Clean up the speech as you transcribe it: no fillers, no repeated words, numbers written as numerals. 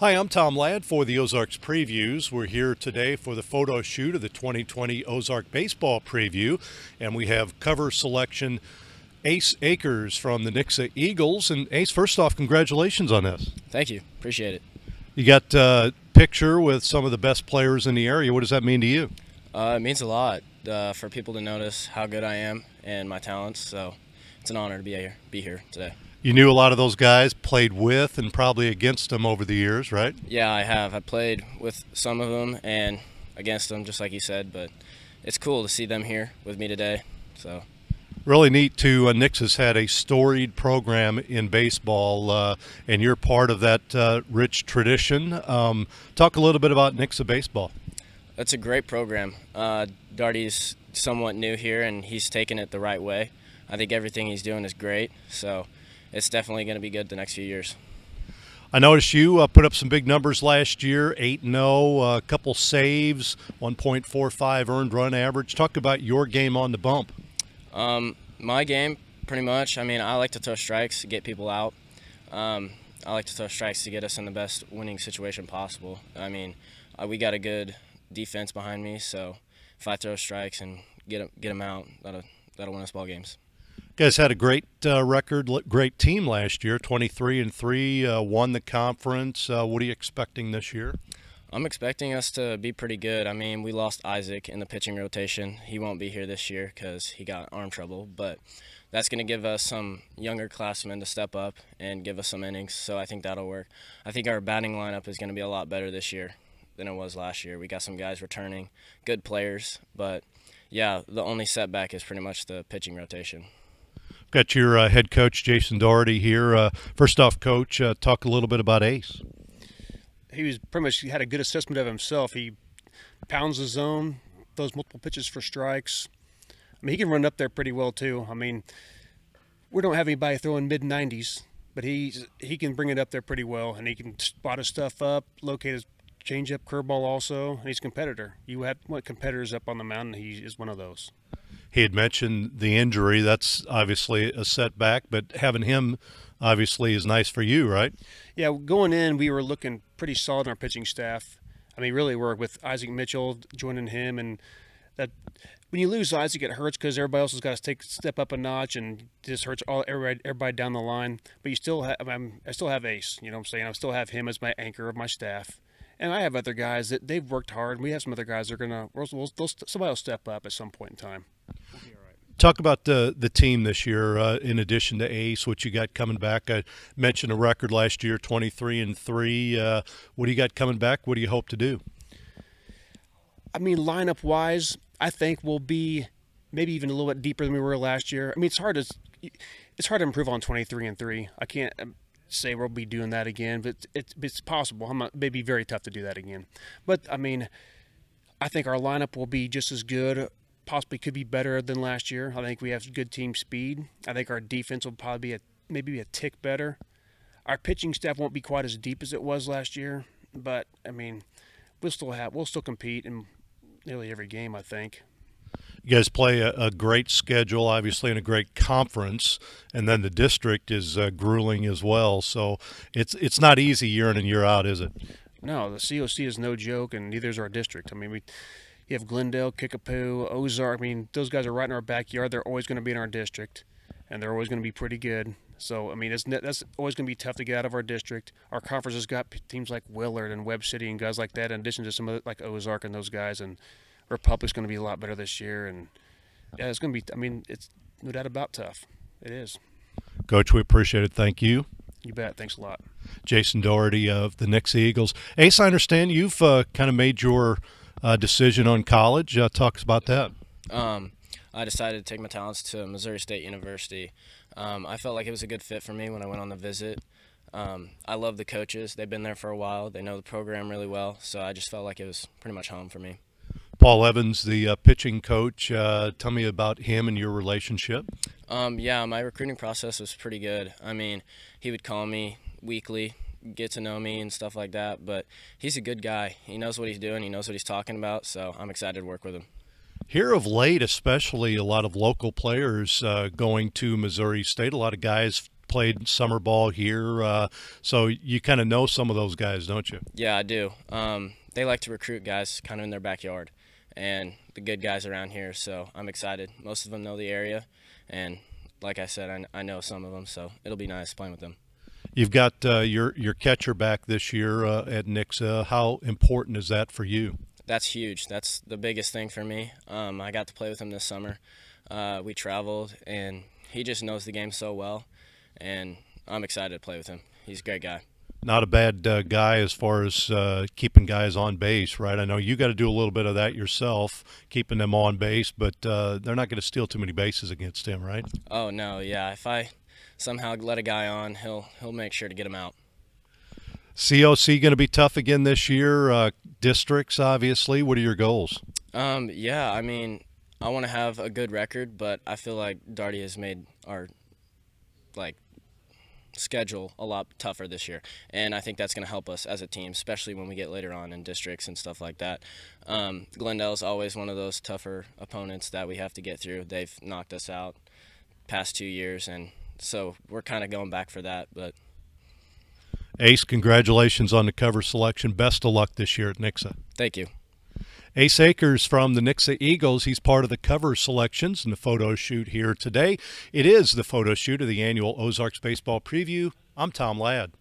Hi, I'm Tom Ladd for the Ozarks Previews. We're here today for the photo shoot of the 2020 Ozark Baseball Preview, and we have cover selection Ace Akers from the Nixa Eagles. And Ace, first off, congratulations on this. Thank you. Appreciate it. You got a picture with some of the best players in the area. What does that mean to you? It means a lot for people to notice how good I am and my talents, so it's an honor to be here today. You knew a lot of those guys, played with and probably against them over the years, right? Yeah, I have. I played with some of them and against them, just like you said, but it's cool to see them here with me today. So really neat too. Nixa's had a storied program in baseball, and you're part of that rich tradition. Talk a little bit about Nixa baseball. That's a great program. Darty's somewhat new here, and he's taken it the right way. I think everything he's doing is great, so it's definitely going to be good the next few years. I noticed you put up some big numbers last year, 8-0, a couple saves, 1.45 earned run average. Talk about your game on the bump. My game, pretty much. I mean, I like to throw strikes to get people out. I like to throw strikes to get us in the best winning situation possible. I mean, we got a good defense behind me, so if I throw strikes and get them out, that'll win us ball games. You guys had a great record, great team last year, 23-3, won the conference. What are you expecting this year? I'm expecting us to be pretty good. I mean, we lost Isaac in the pitching rotation. He won't be here this year because he got arm trouble, but that's going to give us some younger classmen to step up and give us some innings, so I think that'll work. I think our batting lineup is going to be a lot better this year than it was last year. We got some guys returning, good players, but yeah, the only setback is pretty much the pitching rotation. Got your head coach, Jason Doherty, here. First off, Coach, talk a little bit about Ace. He was pretty much had a good assessment of himself. He pounds the zone, throws multiple pitches for strikes. I mean, he can run up there pretty well too. I mean, we don't have anybody throwing mid-90s, but he can bring it up there pretty well, and he can spot his stuff up, locate his changeup, curveball also, and he's a competitor. You want competitors up on the mound, and he is one of those. He had mentioned the injury. That's obviously a setback, but having him obviously is nice for you, right? Yeah, going in, we were looking pretty solid in our pitching staff. I mean, really, we're with Isaac Mitchell joining him, and that when you lose Isaac, it hurts because everybody else has got to step up a notch, and just hurts everybody down the line. But you still have, I still have Ace. You know what I'm saying? I still have him as my anchor of my staff. And I have other guys that they've worked hard. And we have some other guys that are somebody will step up at some point in time. We'll be all right. Talk about the team this year. In addition to Ace, what you got coming back? I mentioned a record last year, 23-3. What do you got coming back? What do you hope to do? I mean, lineup wise, I think we'll be maybe even a little bit deeper than we were last year. I mean, it's hard to improve on 23-3. I can't say we'll be doing that again, but it's possible. Maybe very tough to do that again. But I mean, I think our lineup will be just as good, possibly could be better than last year. I think we have good team speed. I think our defense will probably be maybe a tick better. Our pitching staff won't be quite as deep as it was last year, but I mean, we'll still compete in nearly every game, I think. You guys play a great schedule, obviously, and a great conference, and then the district is grueling as well. So it's not easy year in and year out, is it? No, the COC is no joke, and neither is our district. I mean, you have Glendale, Kickapoo, Ozark. I mean, those guys are right in our backyard. They're always going to be in our district, and they're always going to be pretty good. So, I mean, that's always going to be tough to get out of our district. Our conference has got teams like Willard and Webb City and guys like that, in addition to some of like Ozark and those guys, and Republic's going to be a lot better this year, and yeah, it's going to be. I mean, it's no doubt about tough. It is. Coach, we appreciate it. Thank you. You bet. Thanks a lot. Jason Doherty of the Nixa Eagles. Ace, I understand you've kind of made your decision on college. Talk us about that. I decided to take my talents to Missouri State University. I felt like it was a good fit for me when I went on the visit. I love the coaches. They've been there for a while. They know the program really well, so I just felt like it was pretty much home for me. Paul Evans, the pitching coach, tell me about him and your relationship. Yeah, my recruiting process was pretty good. I mean, he would call me weekly, get to know me and stuff like that, but he's a good guy. He knows what he's doing. He knows what he's talking about, so I'm excited to work with him. Here of late, especially a lot of local players going to Missouri State, a lot of guys played summer ball here, so you kind of know some of those guys, don't you? Yeah, I do. They like to recruit guys kind of in their backyard and the good guys around here, so I'm excited. Most of them know the area, and like I said, I know some of them, so it'll be nice playing with them. You've got your catcher back this year at Nixa. How important is that for you? That's huge. That's the biggest thing for me. I got to play with him this summer. We traveled, and he just knows the game so well, and I'm excited to play with him. He's a great guy. Not a bad guy as far as keeping guys on base, right? I know you got to do a little bit of that yourself, keeping them on base, but they're not going to steal too many bases against him, right? Oh, no, yeah. If I somehow let a guy on, he'll make sure to get him out. COC going to be tough again this year. Districts, obviously. What are your goals? Yeah, I mean, I want to have a good record, but I feel like Darty has made our schedule a lot tougher this year, and I think that's going to help us as a team, especially when we get later on in districts and stuff like that. Glendale's always one of those tougher opponents that we have to get through. They've knocked us out past 2 years, and so we're kind of going back for that. But Ace, congratulations on the cover selection. Best of luck this year at Nixa. Thank you. Ace Akers from the Nixa Eagles. He's part of the cover selections and the photo shoot here today. It is the photo shoot of the annual Ozarks baseball preview. I'm Tom Ladd.